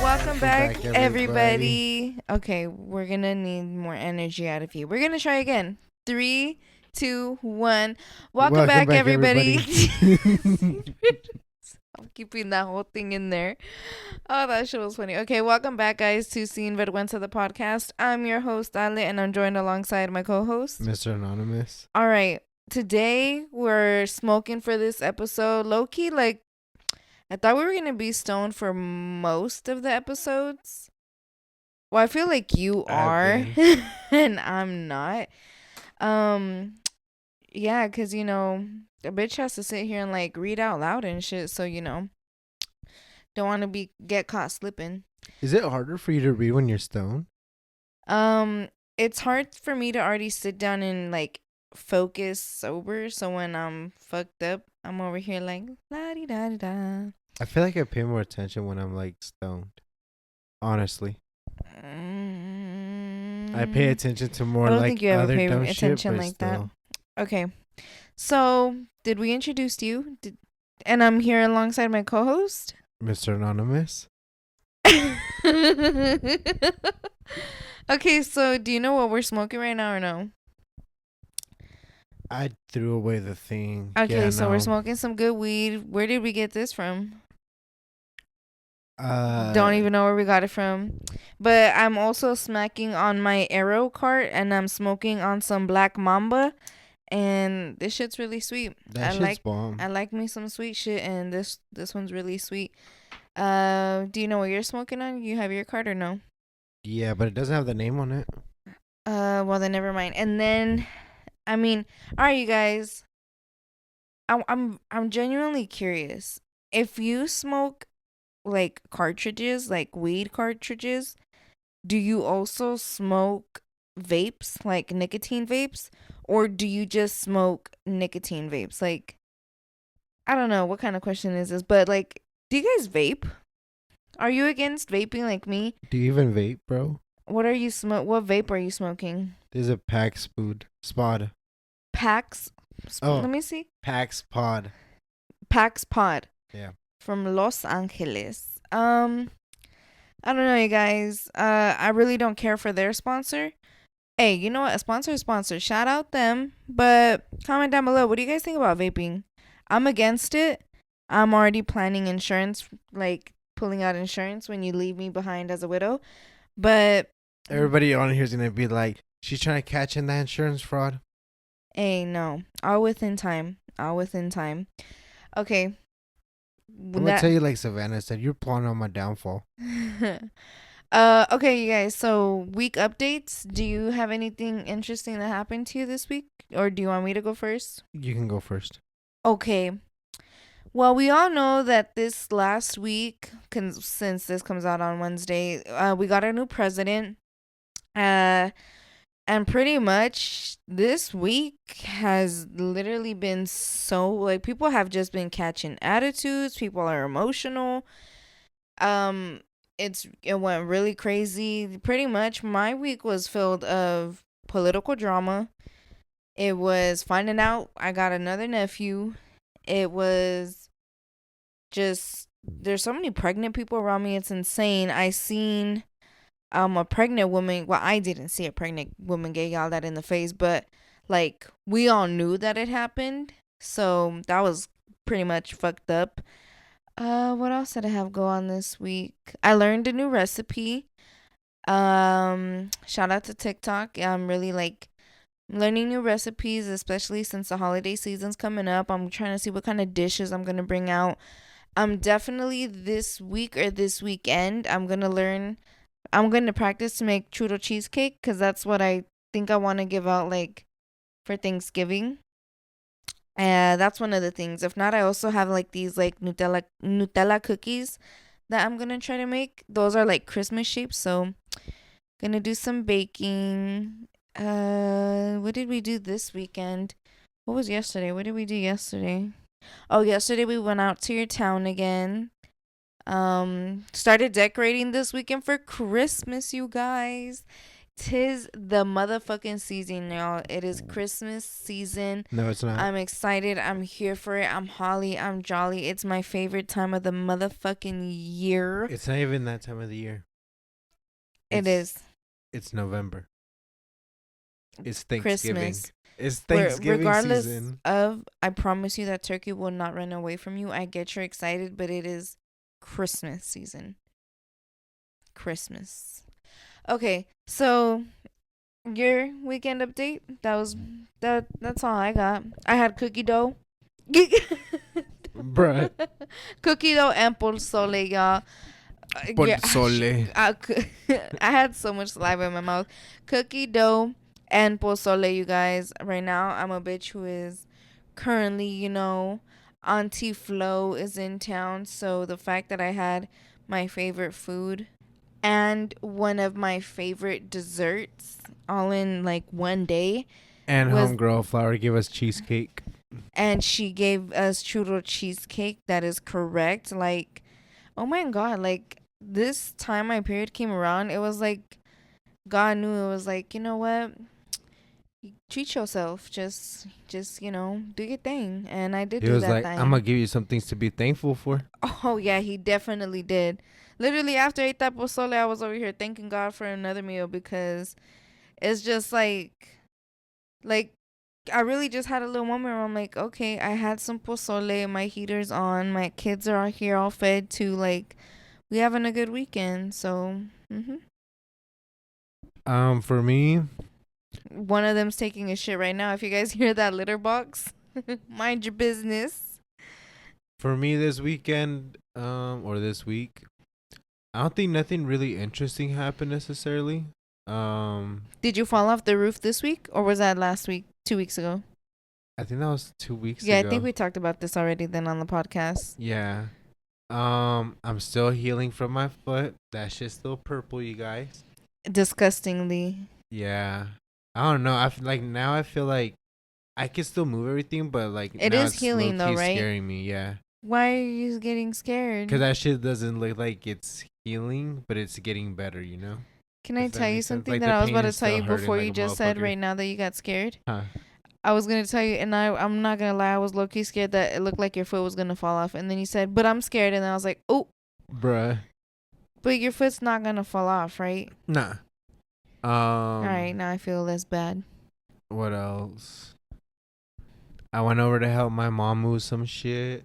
Welcome back, everybody. Okay, we're gonna need more energy out of you. We're gonna try again. 3, 2, 1. Welcome back, everybody. I'm keeping that whole thing in there. Oh, that shit was funny. Okay, welcome back, guys, to Sin Vergüenza, the podcast. I'm your host, Ale, and I'm joined alongside my co-host, Mr. Anonymous. All right, today we're smoking for this episode. Low-key, like, I thought we were going to be stoned for most of the episodes. Well, I feel like you are, and I'm not. Yeah, because, you know, a bitch has to sit here and, like, read out loud and shit, so, you know, don't want to get caught slipping. Is it harder for you to read when you're stoned? It's hard for me to already sit down and, like, focus sober, so when I'm fucked up, I'm over here like, la-di-da-di-da. I feel like I pay more attention when I'm, like, stoned. Honestly. I pay attention to more, like, I don't think you ever pay dumb attention shit, like still. that. Okay. So, did we introduce you? And I'm here alongside my co-host, Mr. Anonymous. Okay, so do you know what we're smoking right now or no? I threw away the thing. Okay, yeah, so no. we're smoking some good weed. Where did we get this from? Don't Don't even know where we got it from. But I'm also smacking on my Arrow cart, and I'm smoking on some Black Mamba. And this shit's really sweet. That shit's bomb. I like me some sweet shit, and this one's really sweet. Do you know what you're smoking on? You have your card or no? Yeah, but it doesn't have the name on it. Well then never mind. And then, I mean, all right, you guys. I'm genuinely curious. If you smoke like cartridges, like weed cartridges, do you also smoke vapes, like nicotine vapes, or do you just smoke nicotine vapes? Like, I don't know what kind of question is this, but like, do you guys vape? Are you against vaping like me? Do you even vape, bro? What vape are you smoking? There's a Pax Spod. Pax. Oh, let me see. Pax Pod. Pax Pod. Yeah. From Los Angeles. I don't know, you guys. I really don't care for their sponsor. Hey, you know what? A sponsor is sponsor. Shout out them. But comment down below. What do you guys think about vaping? I'm against it. I'm already planning insurance, like pulling out insurance when you leave me behind as a widow. But everybody on here is going to be like, she's trying to catch in that insurance fraud. Hey, no. All within time. Okay. I'm going to tell you like Savannah said, you're planning on my downfall. Okay, you guys. So, week updates. Do you have anything interesting that happened to you this week? Or do you want me to go first? You can go first. Okay. Well, we all know that this last week, since this comes out on Wednesday, we got a new president. And pretty much this week has literally been so, like, people have just been catching attitudes. People are emotional. It went really crazy. Pretty much my week was filled of political drama. It was finding out I got another nephew. It was just, there's so many pregnant people around me. It's insane. I seen a pregnant woman. Well, I didn't see a pregnant woman get yelled at in the face, but like we all knew that it happened. So that was pretty much fucked up. What else did I have go on this week? I learned a new recipe. Shout out to TikTok. I'm really like learning new recipes, especially since the holiday season's coming up. I'm trying to see what kind of dishes I'm gonna bring out. Definitely this week or this weekend, I'm gonna practice to make churro cheesecake, because that's what I think I want to give out like for Thanksgiving. That's one of the things. If not, I also have like these like Nutella cookies that I'm gonna try to make. Those are like Christmas shaped, so gonna do some baking. What did we do this weekend? What was yesterday? What did we do yesterday? Oh, yesterday we went out to your town again. Started decorating this weekend for Christmas, you guys. 'Tis the motherfucking season, y'all. It is Christmas season. No, it's not. I'm excited. I'm here for it. I'm holly. I'm jolly. It's my favorite time of the motherfucking year. It's not even that time of the year. It is It's November. It's Thanksgiving. Christmas. It's Thanksgiving Regardless season. of, I promise you that turkey will not run away from you. I get you're excited, but it is Christmas season. Christmas. Okay, so your weekend update. That's all I got. I had cookie dough. Bruh. Cookie dough and pozole, y'all. Pozole. I had so much saliva in my mouth. Cookie dough and pozole, you guys. Right now, I'm a bitch who is currently, Auntie Flo is in town. So the fact that I had my favorite food and one of my favorite desserts all in like one day. And homegirl Flower gave us cheesecake. And she gave us churro cheesecake. That is correct. Like, oh my God. Like, this time my period came around, it was like, God knew it was like, you know what? Treat yourself. Just do your thing. And I did He do was that like, thing. I'm going to give you some things to be thankful for. Oh, yeah, he definitely did. Literally, after I ate that pozole, I was over here thanking God for another meal because it's just like, I really just had a little moment where I'm like, okay, I had some pozole, my heater's on, my kids are here all fed too. Like, we having a good weekend. So, For me, one of them's taking a shit right now. If you guys hear that litter box, mind your business. For me this weekend, or this week, I don't think nothing really interesting happened necessarily. Did you fall off the roof this week, or was that last week, 2 weeks ago? I think that was 2 weeks Yeah, ago. I think we talked about this already then on the podcast. Yeah. I'm still healing from my foot. That shit's still purple, you guys. Disgustingly. Yeah. I don't know. I feel like I can still move everything, but like it now is it's healing though, right? scaring me. Yeah. Why are you getting scared? Because that shit doesn't look like it's healing, but it's getting better. You know. Can I tell you something like that I was about to tell still you before hurting you like just said right now that you got scared? Huh. I was going to tell you, and I'm not going to lie, I was low-key scared that it looked like your foot was going to fall off. And then you said, but I'm scared. And I was like, oh. Bruh. But your foot's not going to fall off, right? Nah. All right, now I feel less bad. What else? I went over to help my mom move some shit.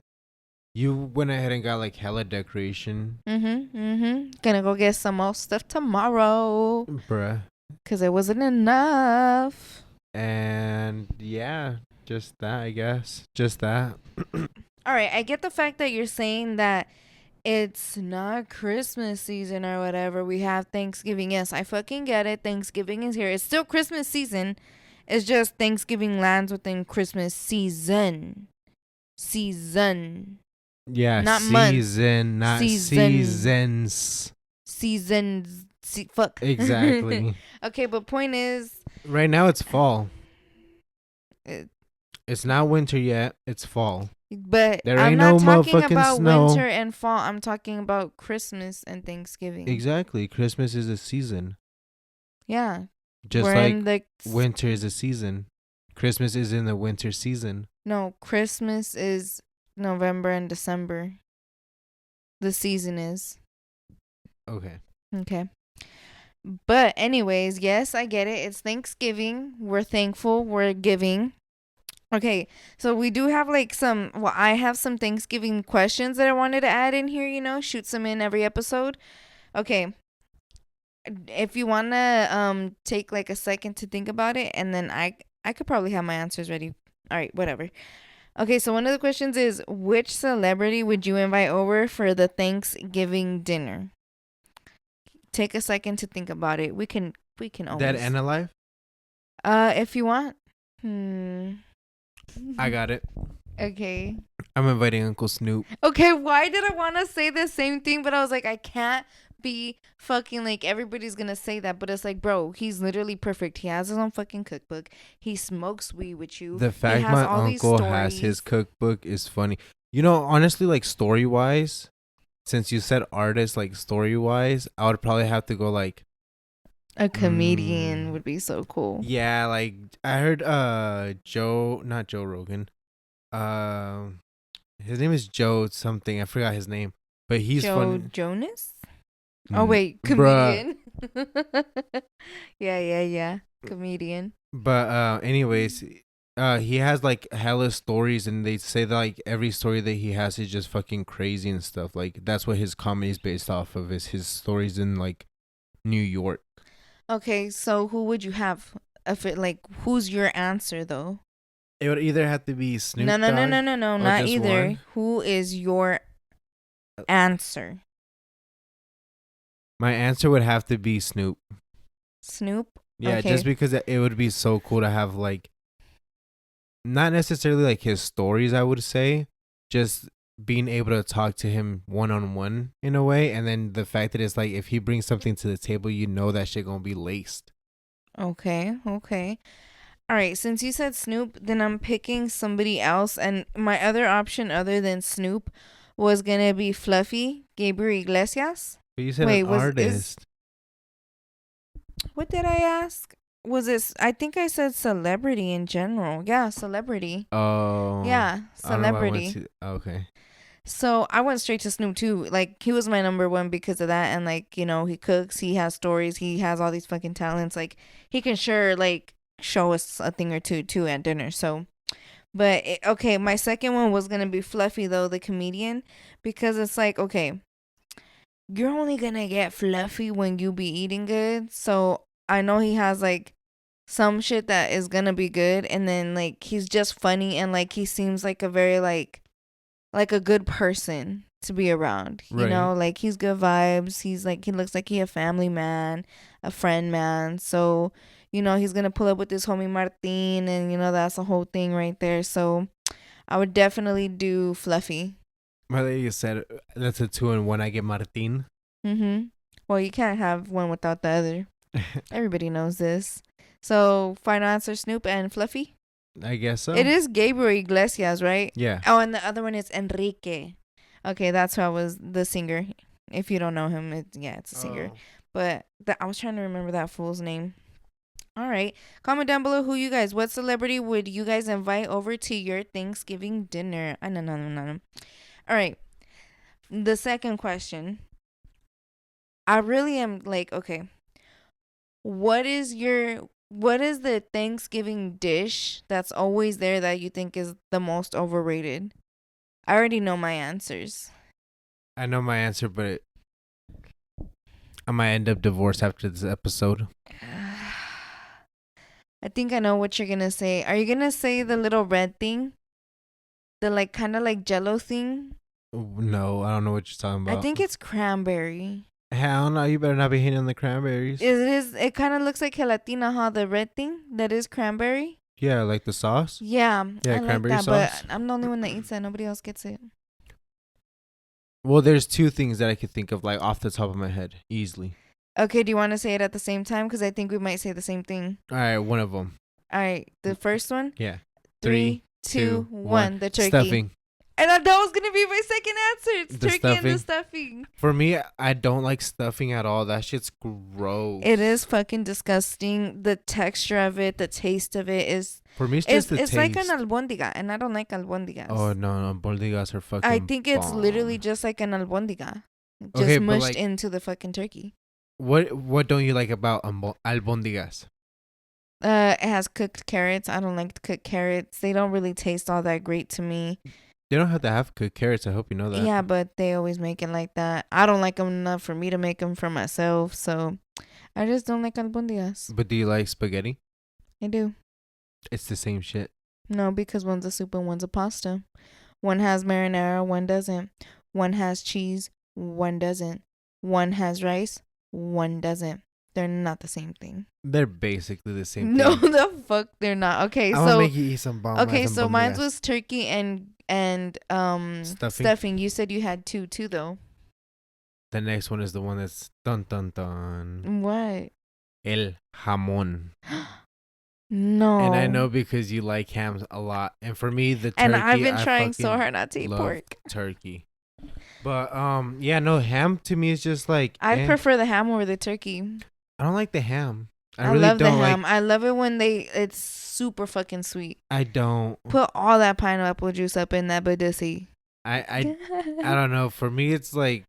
You went ahead and got like hella decoration. Gonna go get some more stuff tomorrow. Bruh. Because it wasn't enough. And yeah, just that, I guess. Just that. All right, I get the fact that you're saying that it's not Christmas season or whatever. We have Thanksgiving. Yes, I fucking get it. Thanksgiving is here. It's still Christmas season. It's just Thanksgiving lands within Christmas season. Yeah, not season, month. not Seasons. Fuck. Exactly. Okay, but point is, right now it's fall. It's not winter yet. It's fall. But there I'm ain't not no talking motherfucking about snow. winter and fall. I'm talking about Christmas and Thanksgiving. Exactly. Christmas is a season. Yeah. Just like winter is a season. Christmas is in the winter season. No, Christmas is November and December. The season is. Okay. But anyways, yes, I get it. It's Thanksgiving. We're thankful. We're giving. Okay, so we do have I have some Thanksgiving questions that I wanted to add in here, shoot some in every episode. Okay. If you want to take like a second to think about it, and then I could probably have my answers ready. All right, whatever. Okay, so one of the questions is, which celebrity would you invite over for the Thanksgiving dinner? Take a second to think about it. We can almost. Dead and alive? If you want. I got it. Okay. I'm inviting Uncle Snoop. Okay, why did I want to say the same thing? But I was like, I can't be fucking like everybody's gonna say that. But it's like, bro, he's literally perfect. He has his own fucking cookbook. He smokes weed with you. The fact my uncle has his cookbook is funny. Honestly, like story wise, since you said artist, like story wise, I would probably have to go like A comedian would be so cool. Yeah, like I heard not Joe Rogan. His name is Joe something. I forgot his name. But he's Joe fun. Jonas? Oh wait, Bruh. comedian. Yeah. Comedian. But anyways, he has like hella stories, and they say that like every story that he has is just fucking crazy and stuff. Like that's what his comedy is based off of, is his stories in like New York. Okay, so who would you have? If it like, who's your answer though? It would either have to be Snoop No, Dogg or not just either. one. Who is your answer? My answer would have to be Snoop. Snoop. Yeah, Okay. just because it would be so cool to have like not necessarily like his stories, I would say, just being able to talk to him one on one in a way, and then the fact that it's like if he brings something to the table, you know that shit gonna be laced. Okay. All right. Since you said Snoop, then I'm picking somebody else, and my other option other than Snoop was gonna be Fluffy Gabriel Iglesias. But you said Wait, an artist. what did I ask? Was this? I think I said celebrity in general. Yeah, celebrity. Oh, Yeah, I don't know why I went celebrity. to. Okay, So I went straight to Snoop too. Like he was my number one because of that, and like he cooks, he has stories, he has all these fucking talents. Like he can sure like show us a thing or two too at dinner. So, but okay, my second one was gonna be Fluffy though, the comedian, because it's like okay, you're only gonna get fluffy when you be eating good. So I know he has like some shit that is gonna be good, and then like he's just funny, and like he seems like a very like a good person to be around. right. Like he's good vibes. He's like he looks like he a family man, a friend man. So he's gonna pull up with this homie Martin, and that's a whole thing right there. So I would definitely do Fluffy. My lady said that's a 2-in-1. I get Martin. Mhm. Well, you can't have one without the other. Everybody knows this. So final answer: Snoop and Fluffy. I guess so. It is Gabriel Iglesias, right? Yeah. Oh, and the other one is Enrique. Okay, that's who I was, the singer. If you don't know him, it's a singer. Oh. But I was trying to remember that fool's name. All right. Comment down below what celebrity would you guys invite over to your Thanksgiving dinner? No. All right. The second question. I really am like, okay. What is the Thanksgiving dish that's always there that you think is the most overrated? I already know my answers. I know my answer, but I might end up divorced after this episode. I think I know what you're gonna say. Are you gonna say the little red thing? The like kind of like jello thing? No, I don't know what you're talking about. I think it's cranberry. Hell no, you better not be hitting on the cranberries. It kind of looks like gelatina, huh? The red thing that is cranberry. Yeah, like the sauce. Yeah, Yeah, I cranberry like that, sauce. but I'm the only one that eats it. Nobody else gets it. Well, there's two things that I could think of like off the top of my head easily. Okay, do you want to say it at the same time? Because I think we might say the same thing. All right, one of them. All right, the first one. Yeah. 3, 2, 1. The turkey. Stuffing. And that was gonna be my second answer. It's The turkey and the stuffing. stuffing. For me, I don't like stuffing at all. That shit's gross. It is fucking disgusting. The texture of it, the taste of it is. For me, it's just the taste. It's like an albondiga, and I don't like albondigas. Oh no, albondigas are fucking. I think it's bomb. literally just like an albondiga, just Okay, but mushed like- into the fucking turkey. What don't you like about albondigas? It has cooked carrots. I don't like cooked carrots. They don't really taste all that great to me. They don't have to have cooked carrots. I hope you know that. Yeah, but they always make it like that. I don't like them enough for me to make them for myself, so I just don't like albondigas. But do you like spaghetti? I do. It's the same shit. No, because one's a soup and one's a pasta. One has marinara, one doesn't. One has cheese, one doesn't. One has rice, one doesn't. They're not the same thing. They're basically the same No, thing. the fuck they're not. Okay, I'm gonna so make you eat some bomb. okay, so mine was turkey and stuffing. You said you had two too though. The next one is the one that's dun dun dun. What? El jamón. No. And I know because you like hams a lot. And for me, the turkey. And I've been I trying so fucking hard not to eat love pork. turkey. But yeah, no, ham to me is just like I prefer the ham over the turkey. I don't like the ham. I I really love the don't ham. like. I love it when it's super fucking sweet. I don't. Put all that pineapple juice up in that badoosie. I I don't know. For me, it's like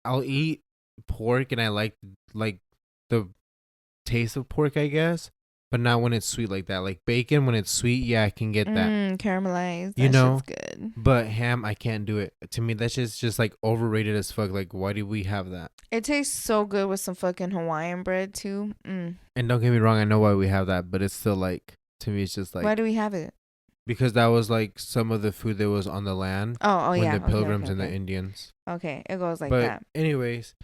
I'll eat pork and I like the taste of pork, I guess, but not when it's sweet like that. Like bacon, when it's sweet, yeah, I can get that. Caramelized. You That know, shit's good. but ham, I can't do it. To me, that's just like overrated as fuck. Like, why do we have that? It tastes so good with some fucking Hawaiian bread too. And don't get me wrong, I know why we have that, but it's still like, to me, it's just like, Why do we have it? because that was like some of the food that was on the land Oh when yeah. the Okay, pilgrims okay, and the okay. Indians. Okay, it goes like But that. anyways,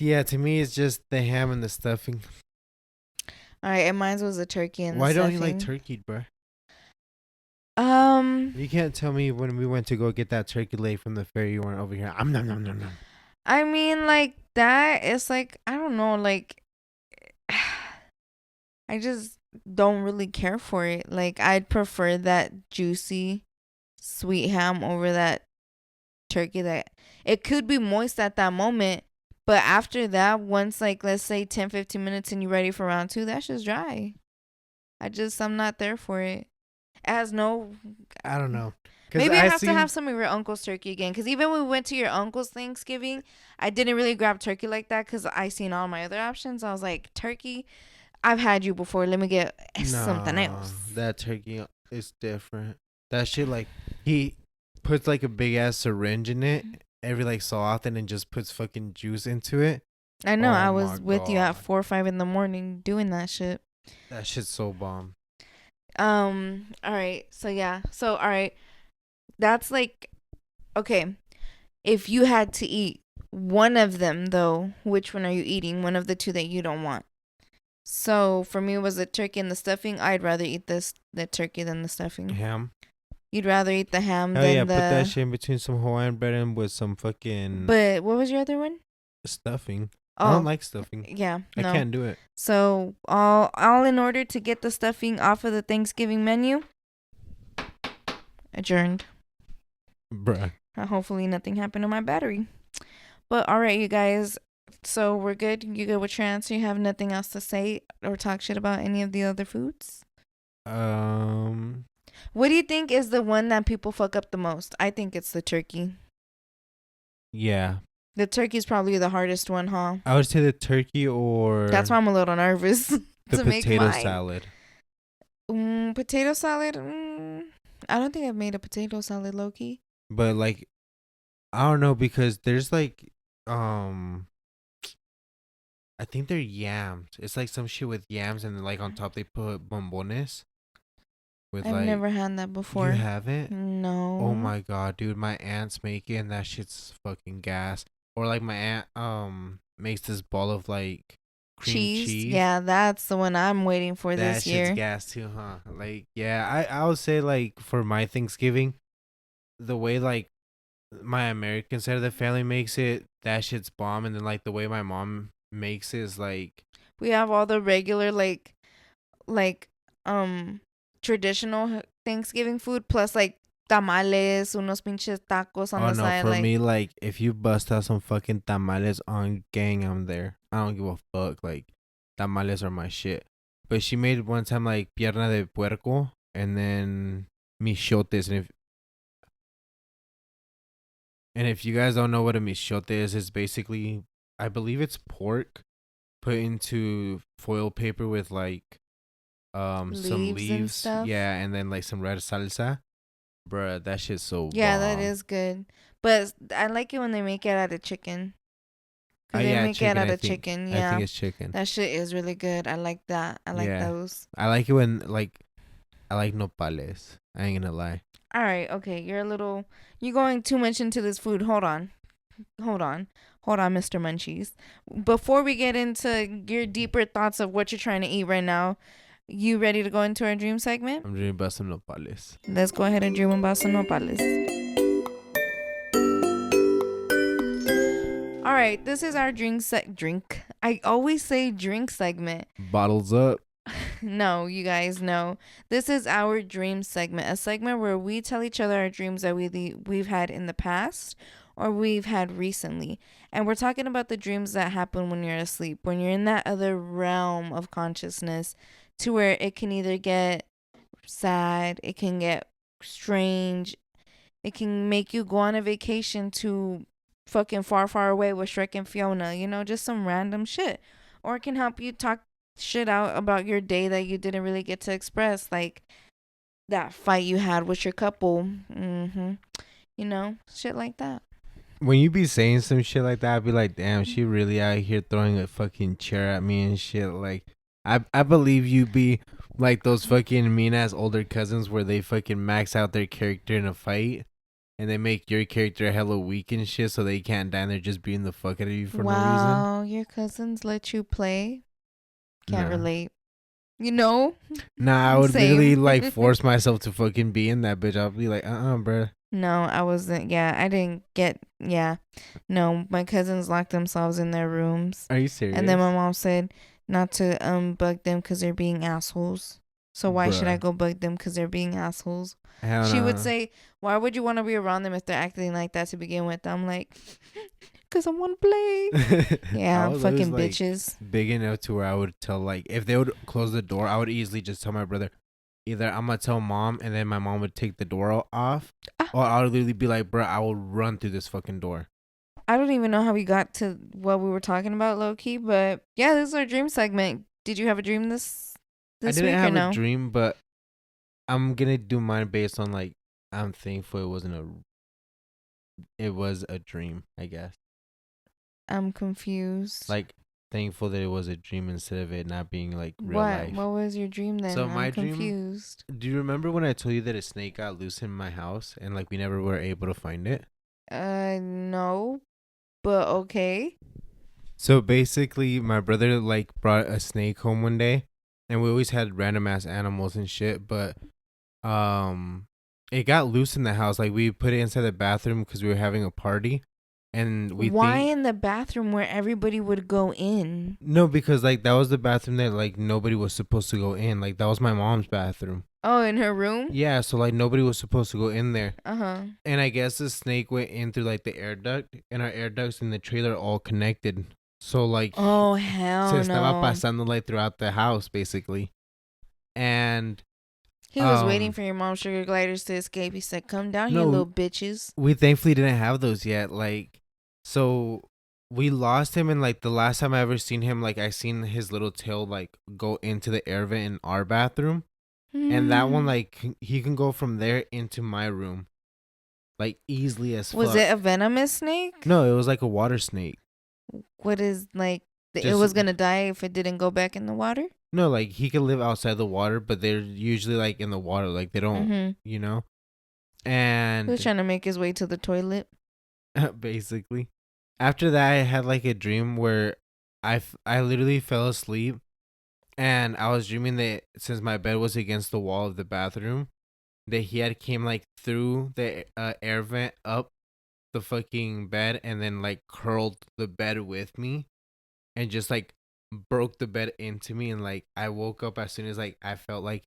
yeah, to me, it's just the ham and the stuffing. All right, and mine was the turkey and Why the don't stuffing. you like turkey, bro? Um, You can't tell me when we went to go get that turkey leg from the fair, you weren't over here. I'm nom nom nom nom. I mean, like that. It's like I don't know, like I just don't really care for it. Like I'd prefer that juicy, sweet ham over that turkey. That it could be moist at that moment, but after that, once like let's say 10-15 minutes and you're ready for round two, that's just dry. I'm not there for it. It has no. I don't know. Maybe I have to have some of your uncle's turkey again. Because even when we went to your uncle's Thanksgiving, I didn't really grab turkey like that because I seen all my other options. I was like, turkey, I've had you before. Let me get something else. That turkey is different. That shit, like, he puts like a big ass syringe in it every like so often and just puts fucking juice into it. I know. Oh I was my with you at God. 4 or 5 in the morning doing that shit. That shit's so bomb. All right. So yeah. So all right. That's like, okay. If you had to eat one of them, though, which one are you eating? One of the two that you don't want. So for me, it was the turkey and the stuffing. I'd rather eat the turkey than the stuffing. Ham. You'd rather eat the ham Hell than yeah, the. put that shit in between some Hawaiian bread and with some fucking But what was your other one? stuffing. Oh, I don't like stuffing. yeah, no. I can't do it. So all in order to get the stuffing off of the Thanksgiving menu. Adjourned. Bruh. Hopefully nothing happened to my battery. But all right, you guys. So we're good. You good with your answer? You have nothing else to say or talk shit about any of the other foods? What do you think is the one that people fuck up the most? I think it's the turkey. Yeah. The turkey's probably the hardest one, huh? I would say the turkey or That's why I'm a little nervous the to make potato mine. salad. Potato salad? I don't think I've made a potato salad, low-key. But like, I don't know, because there's like, I think they're yams. It's like some shit with yams, and then like on top they put bombones. With I've never had that before. You haven't? No. Oh my God, dude! My aunts make it, and that shit's fucking gas. Or like my aunt makes this ball of like cream cheese. Yeah, that's the one I'm waiting for this year. That shit's gas too, huh? Like, yeah, I would say like for my Thanksgiving, the way like my American side of the family makes it, that shit's bomb. And then like the way my mom makes it is like, we have all the regular like traditional Thanksgiving food plus like tamales, unos pinches tacos on the side. For me, like if you bust out some fucking tamales on gang, I'm there. I don't give a fuck. Like tamales are my shit. But she made one time like pierna de puerco and then michotes. And if you guys don't know what a michote is, it's basically, I believe it's pork put into foil paper with like some leaves and stuff. Yeah, and then like some red salsa. Bruh, that shit's so yeah, bomb. that is good. But I like it when they make it out of chicken. They make it out of chicken. Yeah, I think it's chicken. That shit is really good. I like that. I like those. I like it when like, I like nopales. I ain't gonna lie. All right, okay. You're going too much into this food. Hold on, Mr. Munchies. Before we get into your deeper thoughts of what you're trying to eat right now, you ready to go into our dream segment? I'm dreaming about some nopales. Let's go ahead and dream about some nopales. All right, this is our drink. I always say drink segment. Bottles up. No, you guys know. This is our dream segment, a segment where we tell each other our dreams that we've had in the past or we've had recently. And we're talking about the dreams that happen when you're asleep, when you're in that other realm of consciousness, to where it can either get sad, it can get strange, it can make you go on a vacation to fucking far, far away with Shrek and Fiona, just some random shit. Or it can help you talk shit out about your day that you didn't really get to express, like that fight you had with your couple. Shit like that. When you be saying some shit like that, I'd be like, damn, she really out here throwing a fucking chair at me and shit. Like, I believe you be like those fucking mean ass older cousins where they fucking max out their character in a fight and they make your character hella weak and shit so they can't die and they're just beating the fuck out of you for no reason. Wow, your cousins let you play? Can't Nah. relate. You know? Nah, I would Same. literally like force myself to fucking be in that bitch. I'll be like, bruh. No, I wasn't. Yeah, I didn't get. Yeah. No, my cousins locked themselves in their rooms. Are you serious? And then my mom said not to bug them because they're being assholes. So why should I Bruh. go bug them because they're being assholes? Hell She no. would say, why would you want to be around them if they're acting like that to begin with? I'm like, because I want to play. Yeah, fucking like, bitches. big enough to where I would tell, like, if they would close the door, I would easily just tell my brother, either I'm going to tell mom and then my mom would take the door off, or I would literally be like, bro, I will run through this fucking door. I don't even know how we got to what we were talking about, low key, but yeah, this is our dream segment. Did you have a dream this I week didn't or have no? a dream, but I'm going to do mine based on, like, I'm thankful it was a dream, I guess. I'm confused. Like, thankful that it was a dream instead of it not being, like, real what? life. What was your dream then? So I'm my dream- confused. Do you remember when I told you that a snake got loose in my house and, like, we never were able to find it? No, but okay. So basically, my brother like brought a snake home one day, and we always had random ass animals and shit. But it got loose in the house. Like we put it inside the bathroom because we were having a party, and Why in the bathroom where everybody would go in? No, because like that was the bathroom that like nobody was supposed to go in. Like that was my mom's bathroom. Oh, in her room? Yeah, so like nobody was supposed to go in there. Uh-huh. And I guess the snake went in through like the air duct, and our air ducts in the trailer are all connected. So like, oh hell se estaba no. pasando like throughout the house basically. And He was waiting for your mom's sugar gliders to escape. He said, "Come down here, little bitches." We thankfully didn't have those yet. Like, so we lost him, and like the last time I ever seen him, like I seen his little tail like go into the air vent in our bathroom. And that one, like, he can go from there into my room, like, easily as fuck. Was it a venomous snake? No, it was like a water snake. What is, like, it Just- was going to die if it didn't go back in the water? No, like, he could live outside the water, but they're usually, like, in the water. Like, they don't, you know? And He was trying to make his way to the toilet. basically. After that, I had, like, a dream where I literally fell asleep. And I was dreaming that since my bed was against the wall of the bathroom, that he had came like through the air vent up the fucking bed and then like curled the bed with me and just like broke the bed into me. And like I woke up as soon as like I felt like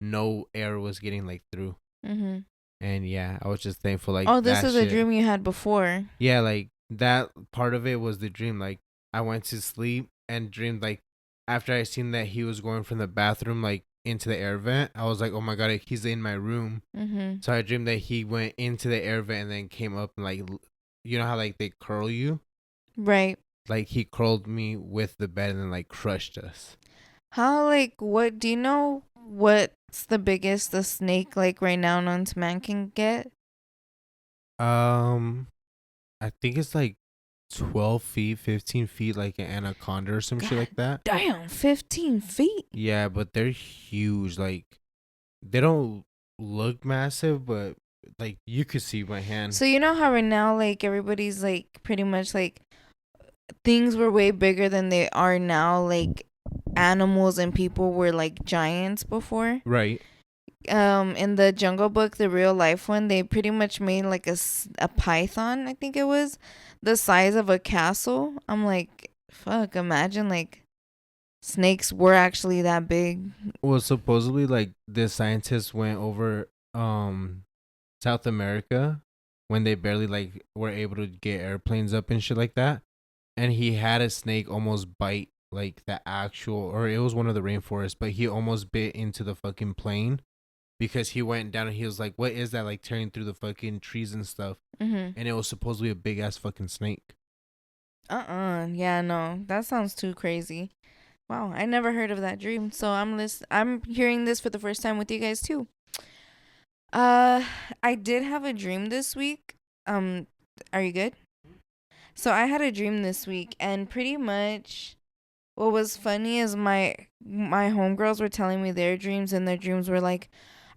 no air was getting like through. Mm-hmm. And yeah, I was just thankful. Like, oh, this is a dream you had before. Yeah, like that part of it was the dream. Like I went to sleep and dreamed like after I seen that he was going from the bathroom like into the air vent, I was like, oh my god, he's in my room. Mm-hmm. So I dreamed that he went into the air vent and then came up and like, you know how like they curl you? Right. Like he curled me with the bed and then like crushed us. How, like, what, do you know what's the biggest the snake, like, right now known to man can get? I think it's like 12 feet, 15 feet, like an anaconda or some shit like that. Damn, 15 feet? Yeah, but they're huge. Like, they don't look massive, but like you could see my hand. So you know how right now, like, everybody's like pretty much like things were way bigger than they are now. Like animals and people were like giants before. Right. In the Jungle Book, the real life one, they pretty much made like a python, I think it was, the size of a castle. I'm like, fuck, imagine like snakes were actually that big. Well, supposedly like the scientists went over South America when they barely like were able to get airplanes up and shit like that. And he had a snake almost bite like the actual, or it was one of the rainforests, but he almost bit into the fucking plane because he went down and he was like, "What is that?" Like tearing through the fucking trees and stuff. Mm-hmm. And it was supposedly a big ass fucking snake. Yeah, no, that sounds too crazy. Wow, I never heard of that dream. So I'm hearing this for the first time with you guys too. Uh, I did have a dream this week. Are you good? So I had a dream this week, and pretty much what was funny is my homegirls were telling me their dreams, and their dreams were like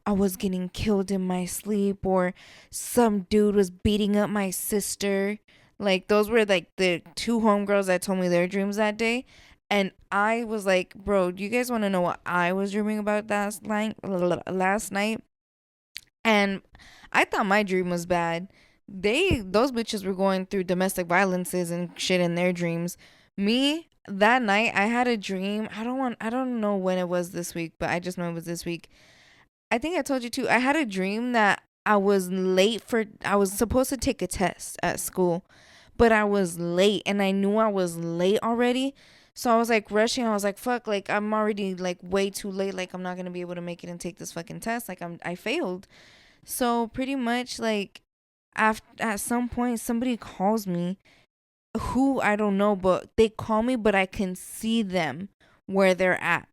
I was getting killed in my sleep, or some dude was beating up my sister. Like those were like the two homegirls that told me their dreams that day. And I was like, bro, do you guys want to know what I was dreaming about last night? And I thought my dream was bad. Those bitches were going through domestic violences and shit in their dreams. Me, that night I had a dream. I don't know when it was this week, but I just know it was this week. I think I told you too. I had a dream that I was supposed to take a test at school, but I was late and I knew I was late already. So I was like rushing. I was like, fuck, like I'm already like way too late. Like I'm not going to be able to make it and take this fucking test. Like I failed. So pretty much like at some point somebody calls me, who I don't know, but they call me, but I can see them where they're at.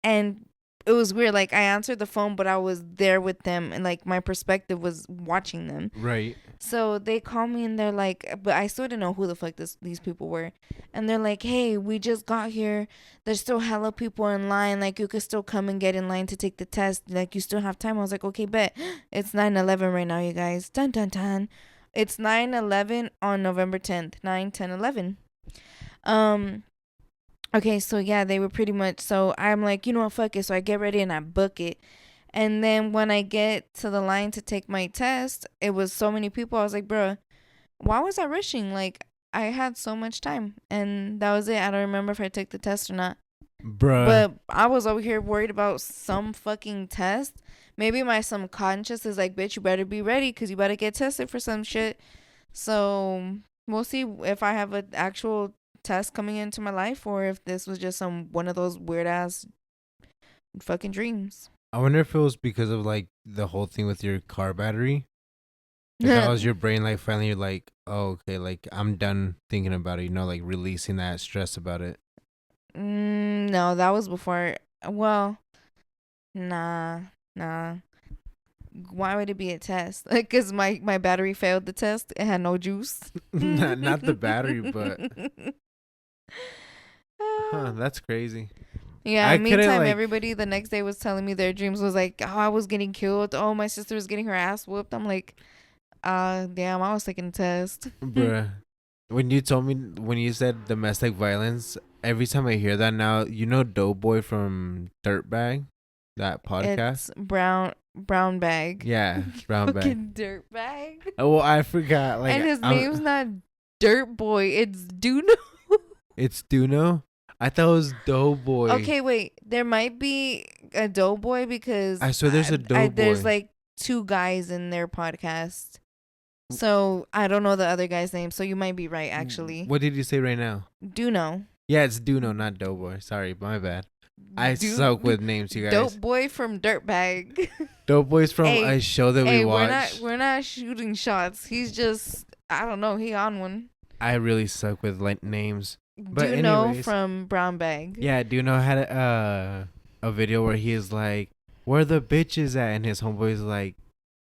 And it was weird. Like I answered the phone, but I was there with them, and like my perspective was watching them. Right. So they call me and they're like, but I still didn't know who the fuck these people were. And they're like, hey, we just got here. There's still hella people in line. Like you could still come and get in line to take the test. Like you still have time. I was like, okay, bet. It's 9/11 right now, you guys. Dun dun dun. It's 9/11 on November 10th. 9, 10, 11. Okay, so yeah, they were pretty much. So I'm like, you know what, fuck it. So I get ready and I book it. And then when I get to the line to take my test, it was so many people. I was like, bruh, why was I rushing? Like, I had so much time. And that was it. I don't remember if I took the test or not. Bruh. But I was over here worried about some fucking test. Maybe my subconscious is like, bitch, you better be ready because you better get tested for some shit. So we'll see if I have an actual test coming into my life or if this was just one of those weird ass fucking dreams. I wonder if it was because of like the whole thing with your car battery. If that was your brain, like finally you're like, oh, okay, like I'm done thinking about it, like releasing that stress about it. No, that was before. Well, nah. Why would it be a test? Like, cause my battery failed the test. It had no juice. not the battery, but that's crazy. Yeah. Meantime, everybody the next day was telling me their dreams was like, oh, I was getting killed. Oh, my sister was getting her ass whooped. I'm like, damn, I was taking a test. Bruh. When you said domestic violence, every time I hear that now, Doughboy from Dirtbag, that podcast. It's brown bag. Yeah, brown bag. Fucking dirt bag. Oh, well, I forgot. Like, and his name's not Dirt Boy. It's Duno. It's Duno. I thought it was Doughboy. Okay, wait. There might be a Doughboy because I swear there's a Doughboy. There's like two guys in their podcast. So I don't know the other guy's name. So you might be right, actually. What did you say right now? Duno. Yeah, it's Duno, not Doughboy. Sorry, my bad. I suck with names, you guys. Dope Boy from Dirtbag. Dope Boy's from a show that we watched. We're not shooting shots. He's just, I don't know. He on one. I really suck with like names. But Duno from Brown Bag. Yeah, Duno had a video where he is like, "Where the bitches at?" And his homeboy's like,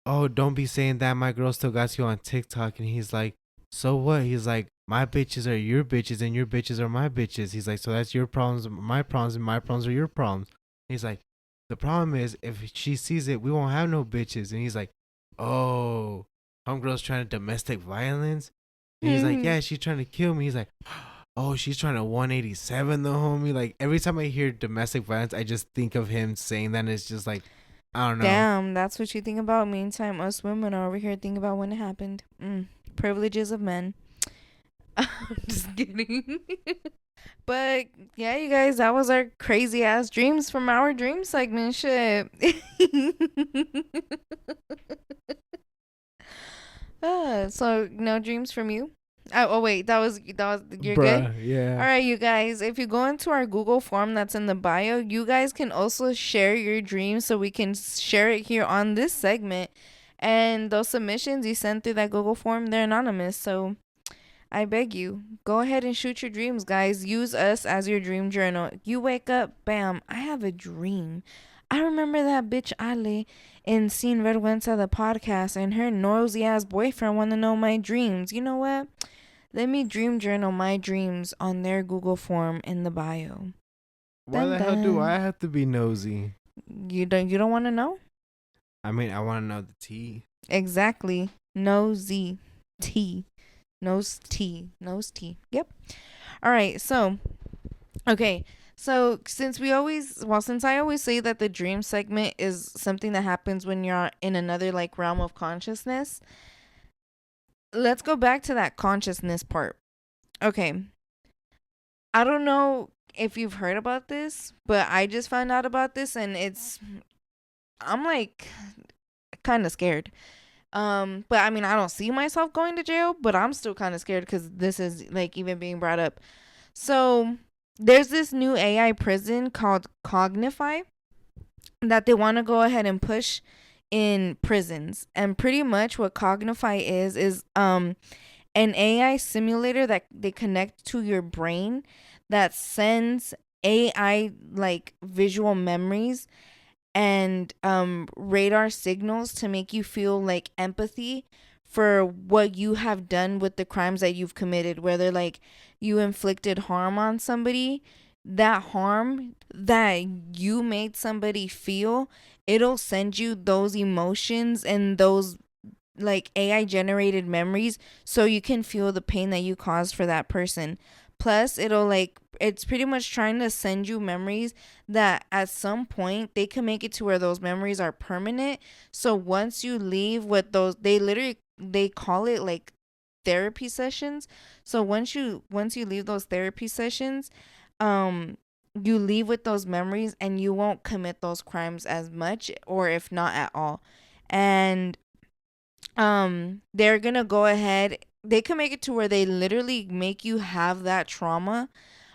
"Oh, don't be saying that. My girl still got you on TikTok." And he's like, "So what?" He's like, "My bitches are your bitches and your bitches are my bitches." He's like, "So that's your problems, my problems, and my problems are your problems." He's like, "The problem is if she sees it, we won't have no bitches." And he's like, "Oh, homegirl's trying to domestic violence?" And he's like, "Yeah, she's trying to kill me." He's like, "Oh, she's trying to 187 the homie." Like every time I hear domestic violence, I just think of him saying that, and it's just like, I don't know. Damn, that's what you think about. Meantime, us women are over here thinking about when it happened. Privileges of men. I'm just kidding. But yeah, you guys, that was our crazy ass dreams from our dream segment. Shit. So no dreams from you? Oh wait, that was you're good. Bruh, All yeah. right, you guys. If you go into our Google form that's in the bio, you guys can also share your dreams so we can share it here on this segment. And those submissions you send through that Google form, they're anonymous. So I beg you, go ahead and shoot your dreams, guys. Use us as your dream journal. You wake up, bam, I have a dream. I remember that bitch Ale in Sin Vergüenza the podcast and her nosy ass boyfriend want to know my dreams. You know what? Let me dream journal my dreams on their Google form in the bio. Why Dun the hell do I dun. have to be nosy? You don't want to know? I mean, I want to know the tea. Exactly. Nosy. T. Nose T. Nose T. Yep. All right. So okay. So since I always say that the dream segment is something that happens when you're in another like realm of consciousness, let's go back to that consciousness part. Okay. I don't know if you've heard about this, but I just found out about this and I'm like kind of scared. But I mean, I don't see myself going to jail, but I'm still kind of scared cuz this is like even being brought up. So, there's this new AI prison called Cognify that they want to go ahead and push in prisons. And pretty much what Cognify is an AI simulator that they connect to your brain that sends AI like visual memories and radar signals to make you feel like empathy for what you have done with the crimes that you've committed, whether like you inflicted harm on somebody, that harm that you made somebody feel, it'll send you those emotions and those like AI generated memories so you can feel the pain that you caused for that person. Plus, it's pretty much trying to send you memories that at some point they can make it to where those memories are permanent. So once you leave with those, they call it like therapy sessions. So once you leave those therapy sessions, um you leave with those memories and you won't commit those crimes as much or if not at all. And they're gonna go ahead, they can make it to where they literally make you have that trauma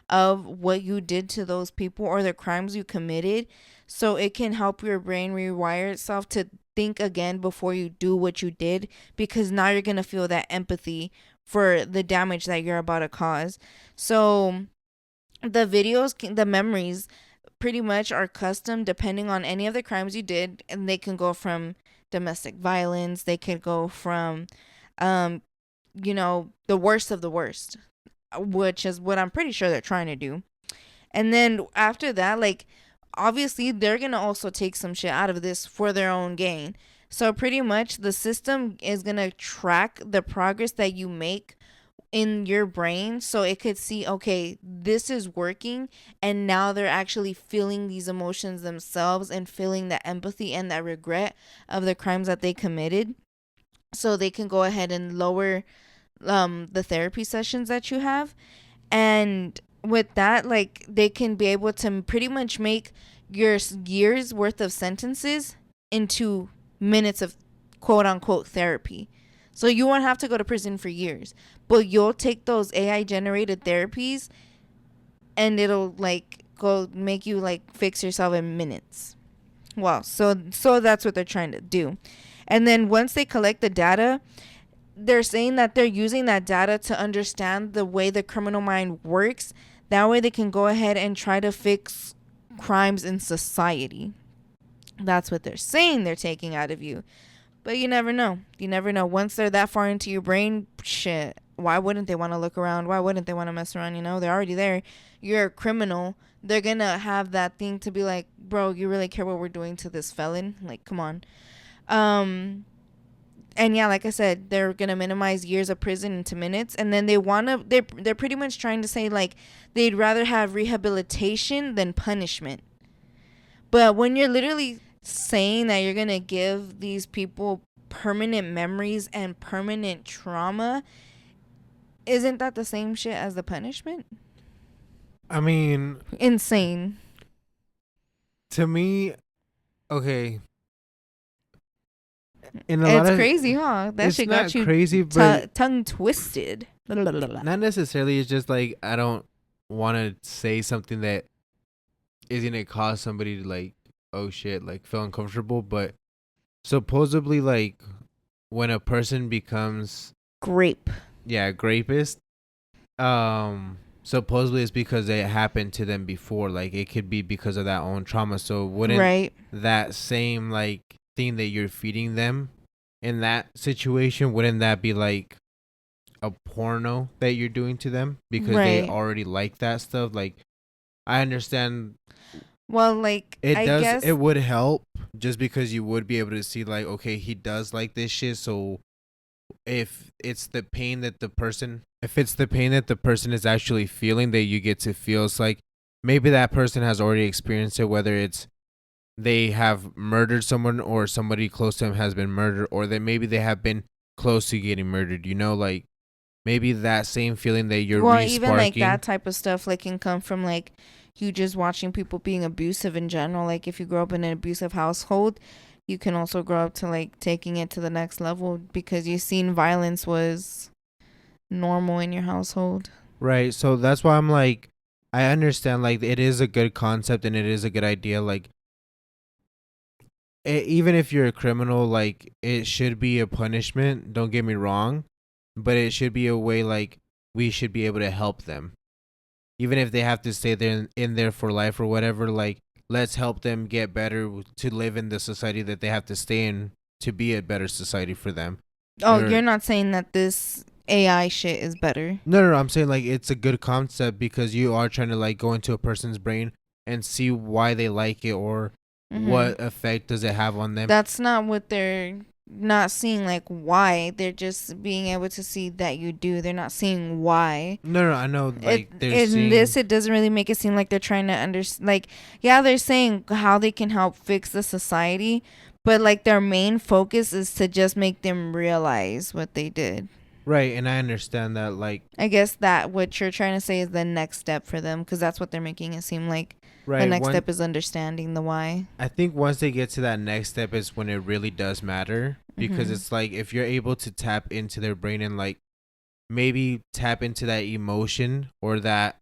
of what you did to those people or the crimes you committed, so it can help your brain rewire itself to think again before you do what you did, because now you're gonna feel that empathy for the damage that you're about to cause. So the memories pretty much are custom depending on any of the crimes you did, and they can go from domestic violence, they could go from um the worst of the worst, which is what I'm pretty sure they're trying to do. And then after that, like, obviously they're going to also take some shit out of this for their own gain. So pretty much the system is going to track the progress that you make in your brain so it could see, okay, this is working, and now they're actually feeling these emotions themselves and feeling the empathy and that regret of the crimes that they committed, so they can go ahead and lower the therapy sessions that you have. And with that, like, they can be able to pretty much make your years worth of sentences into minutes of quote unquote therapy. So you won't have to go to prison for years, but you'll take those AI generated therapies and it'll like go make you like fix yourself in minutes. Well, so that's what they're trying to do. And then once they collect the data, they're saying that they're using that data to understand the way the criminal mind works. That way they can go ahead and try to fix crimes in society. That's what they're saying they're taking out of you. But you never know. You never know. Once they're that far into your brain, shit, why wouldn't they want to look around? Why wouldn't they want to mess around? They're already there. You're a criminal. They're going to have that thing to be like, bro, you really care what we're doing to this felon? Like, come on. And yeah, like I said, they're gonna minimize years of prison into minutes, and then they're pretty much trying to say like they'd rather have rehabilitation than punishment. But when you're literally saying that you're gonna give these people permanent memories and permanent trauma, isn't that the same shit as the punishment? I mean, Insane. to me, okay, in a lot It's of, crazy, huh? That it's shit not got you crazy, but tongue twisted. not necessarily. It's just like I don't want to say something that is gonna cause somebody to like, oh shit, like feel uncomfortable. But supposedly, like when a person becomes, Grape. yeah, a rapist, supposedly it's because it happened to them before. Like it could be because of that own trauma. So wouldn't Right. that same like thing that you're feeding them in that situation, wouldn't that be like a porno that you're doing to them because they Right. already like that stuff? Like I understand Well, like, it I does, it guess. would help just because you would be able to see like, okay, he does like this shit. So if it's the pain that the person, if it's the pain that the person is actually feeling that you get to feel, it's like maybe that person has already experienced it, whether it's they have murdered someone or somebody close to them has been murdered, or that maybe they have been close to getting murdered, you know, like maybe that same feeling that you're Well, even like re-sparking. that type of stuff, like, can come from like you just watching people being abusive in general. Like, if you grow up in an abusive household, you can also grow up to like taking it to the next level because you've seen violence was normal in your household. Right. So that's why I'm like, I understand like it is a good concept and it is a good idea. Like even if you're a criminal, like it should be a punishment. Don't get me wrong, but it should be a way like we should be able to help them, even if they have to stay there in there for life or whatever. Like let's help them get better to live in the society that they have to stay in to be a better society for them. Oh, Or you're not saying that this AI shit is better. no, I'm saying like it's a good concept because you are trying to like go into a person's brain and see why they like it or Mm-hmm. what effect does it have on them. That's not what they're not seeing, like, why. They're just being able to see that you do. They're not seeing why. No, I know It like they're in seeing this, it doesn't really make it seem like they're trying to like, yeah, they're saying how they can help fix the society, but like their main focus is to just make them realize what they did. right, and I understand that like I guess that what you're trying to say is the next step for them, because that's what they're making it seem like. The right next one. step is understanding the why. I think once they get to that next step is when it really does matter because Mm-hmm. it's like if you're able to tap into their brain and like maybe tap into that emotion Not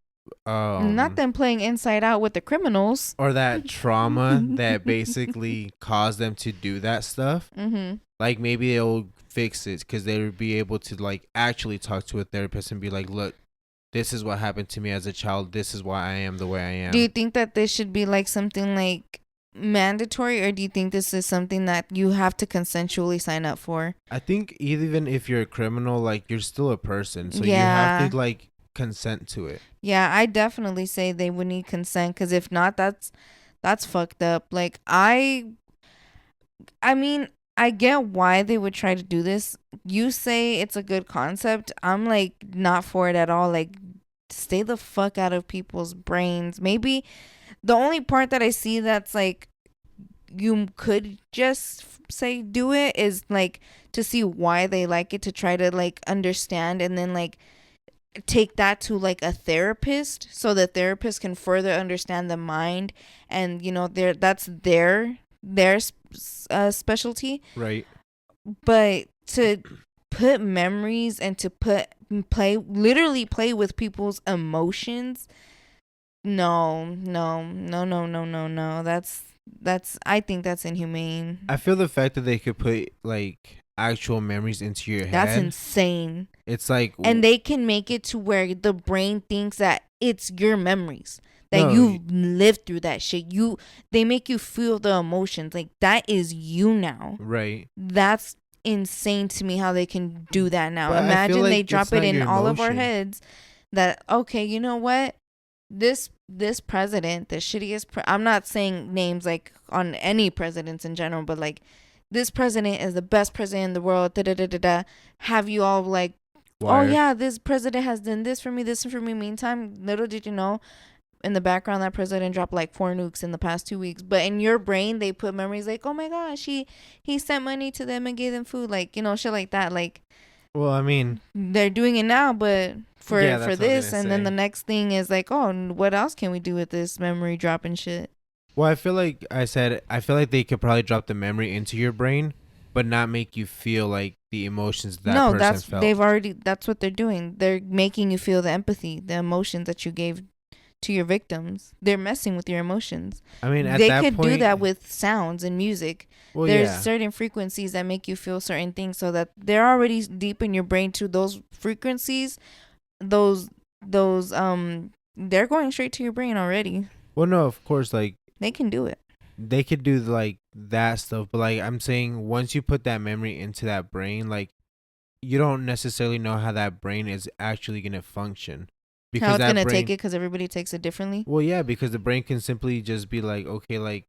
um them playing Inside Out with the criminals. or that trauma that basically caused them to do that stuff, Mm-hmm. like maybe they'll fix it because they'll be able to like actually talk to a therapist and be like, look, this is what happened to me as a child, this is why I am the way I Do you am. think that this should be like something like mandatory, or do you think this is something that you have to consensually sign up for? I think even if you're a criminal, like you're still a person, so you have to Yeah. like consent to it. Yeah, I definitely say they would need consent, because if not, that's fucked up. Like, I mean, I get why they would try to do this. You say it's a good concept. I'm like not for it at all. Like, stay the fuck out of people's brains. Maybe the only part that I see that's like you could just say do it is like to see why they like it, to try to like understand, and then like take that to like a therapist so the therapist can further understand the mind, and that's their specialty. Right. But to put memories and to literally play with people's emotions, no, no, no, no, no, no, no. That's I think that's inhumane. I feel the fact that they could put like actual memories into your That's head, insane. it's like And they can make it to where the brain thinks that it's your memories, that no, you've lived through that shit. They make you feel the emotions, like that is you now. right. That's insane to me how they can do that now. But I feel Imagine they like it's drop it not in your all of our emotion. heads that, okay, you know what, this president, the shittiest I'm not saying names like on any presidents in general, but like this president is the best president in the world, da da da da da. Have you all like, oh Wired. yeah, this president has done this for me. Meantime, little did you know, in the background, that president dropped like 4 nukes in the past 2 weeks. But in your brain, they put memories like, oh my gosh, he sent money to them and gave them food, like, shit like that. Like, Well, I mean, they're doing it now, but yeah, for that's what I was this, gonna and then the say. next thing is like, oh, what else can we do with this memory dropping shit? Well, I feel like I said, I feel like they could probably drop the memory into your brain but not make you feel like the emotions that No, person felt. that's what they're doing. They're making you feel the empathy, the emotions that you gave to your victims. They're messing with your emotions. I mean, at They that could do point, that with sounds and music. well, There's yeah. certain frequencies that make you feel certain things so that they're already deep in your brain to those frequencies. Those they're going straight to your brain already. Well, no, of course, like They can do it. they could do like that stuff, but like I'm saying, once you put that memory into that brain, like you don't necessarily know how that brain is actually gonna function, How because it's that gonna take brain. it because everybody takes it differently. Well, yeah, because the brain can simply just be like, okay, like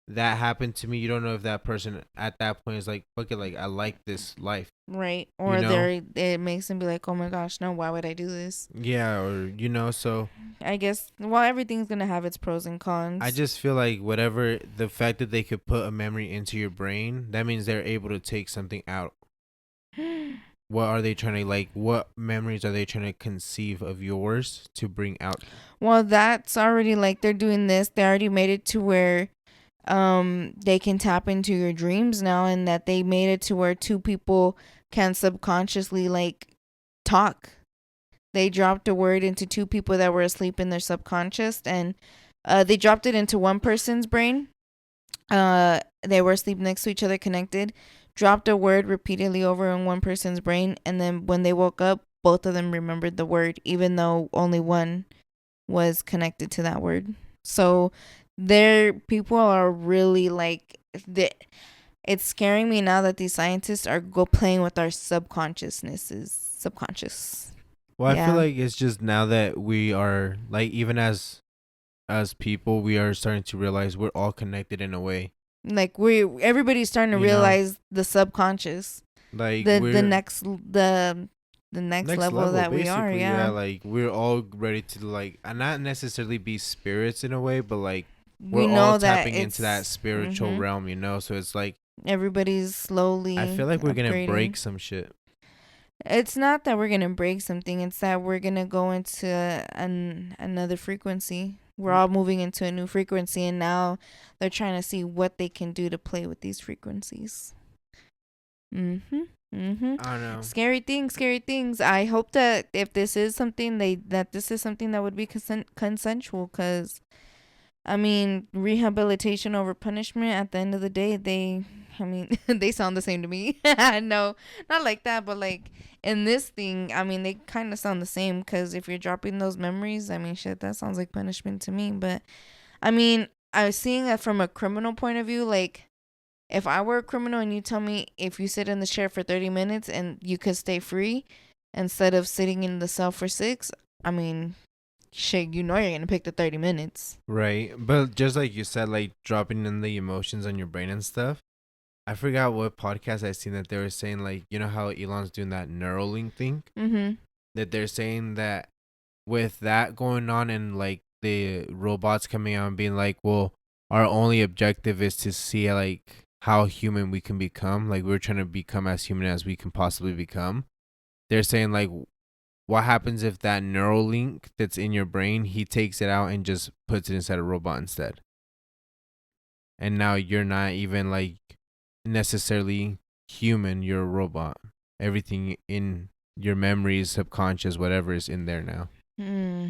that happened to me. You don't know if that person at that point is like, fuck it, like I like this life, Right. you Or know? it makes them be like, oh my gosh, no, why would I do this? Yeah, or so I guess, well, everything's going to have its pros and I cons. just feel like whatever the fact that they could put a memory into your brain, that means they're able to take something out. What are they trying to like? What memories are they trying to conceive of yours to bring out? Well, that's already like they're doing this. They already made it to where they can tap into your dreams now, and that they made it to where two people can subconsciously like talk. They dropped a word into two people that were asleep in their subconscious, and they dropped it into one person's brain. They were asleep next to each other, connected. Dropped a word repeatedly over in one person's brain, and then when they woke up, both of them remembered the word, even though only one was connected to that word. So, there, people are really like, it's scaring me now that these scientists are go playing with our subconsciousnesses, subconscious. Well, I feel Yeah. like it's just now that we are like, even as people, we are starting to realize we're all connected in a way. Like everybody's starting to You know, realize the subconscious, like the we're next the next next level level that we are. basically. Yeah, Yeah, like we're all ready to like not necessarily be spirits in a way, but like we're we all know that tapping into that it's spiritual realm, so it's like everybody's I slowly feel like we're gonna upgrading. break some shit. It's not that we're gonna break something; it's that we're gonna go into another frequency. We're all moving into a new frequency, and now they're trying to see what they can do to play with these frequencies. Mhm. Mhm. I don't know. Scary things, scary things. I hope that if this is something this is something that would be consensual, cuz I mean, rehabilitation over punishment at the end of the day, I mean, they sound the same to me. No, not like that, but like in this thing, I mean, they kind of sound the same cuz if you're dropping those memories, I mean, shit, that sounds like punishment to me, but I mean, I was seeing it from a criminal point of view, like if I were a criminal and you tell me if you sit in the chair for 30 minutes and you could stay free instead of sitting in the cell for 6, I mean, shit, you're going to pick the 30 minutes. Right, but just like you said, like dropping in the emotions on your brain and stuff. I forgot what podcast I seen that they were saying, like, how Elon's doing that Neuralink thing, Mhm. that they're saying that with that going on and like the robots coming out and being like, well, our only objective is to see like how human we can become. Like we're trying to become as human as we can possibly become. They're saying like, what happens if that neural link that's in your brain, he takes it out and just puts it inside a robot instead, and now you're not even like necessarily human, you're a robot. Everything in your memories, subconscious, whatever is in there now. Hmm.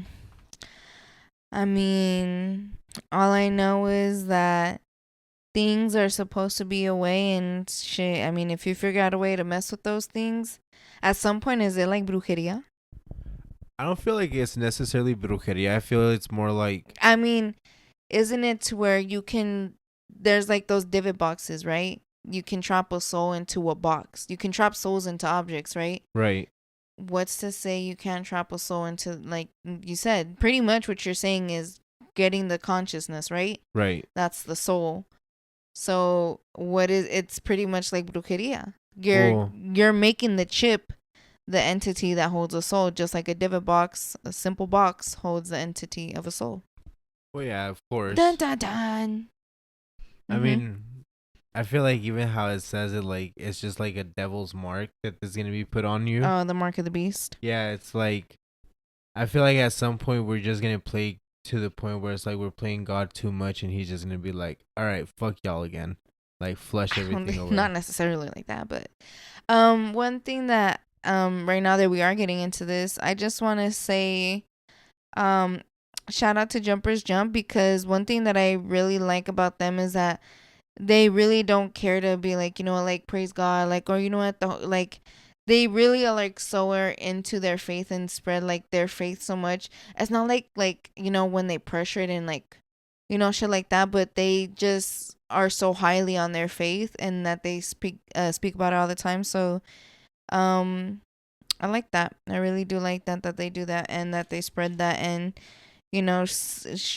I mean, all I know is that things are supposed to be away and shit. I mean, if you figure out a way to mess with those things, at some point, is it like brujeria? I don't feel like it's necessarily brujeria. I feel it's more like I mean, isn't it to where there's like those divot boxes, right? You can trap a soul into a box. You can trap souls into objects, right? right. What's to say you can't trap a soul into, like you said, pretty much what you're saying is getting the consciousness, right? Right. That's the soul. So it's pretty much like brujeria. Well, You're making the chip the entity that holds a soul, just like a divot box, a simple box holds the entity of a soul. yeah, of Dun course. dun dun. I Mhm. mean, I feel like even how it says it, like it's just like a devil's mark that is gonna be put on you. Oh, the mark of the beast. Yeah, it's like I feel like at some point we're just gonna play to the point where it's like we're playing God too much, and he's just gonna be like, "All right, fuck y'all again." like flush everything away. Not necessarily like that, but one thing that right now that we are getting into this, I just want to say shout out to Jumpers Jump, because one thing that I really like about them is that they really don't care to be like, you know, like praise God, like, or you know what, like they really are like so are into their faith and spread like their faith so much. It's not like you know, when they pressure it and like, you know, shit like that, but they just are so highly on their faith and that they speak about it all the time. So I like that. I really do like that they do that and that they spread that, and you know,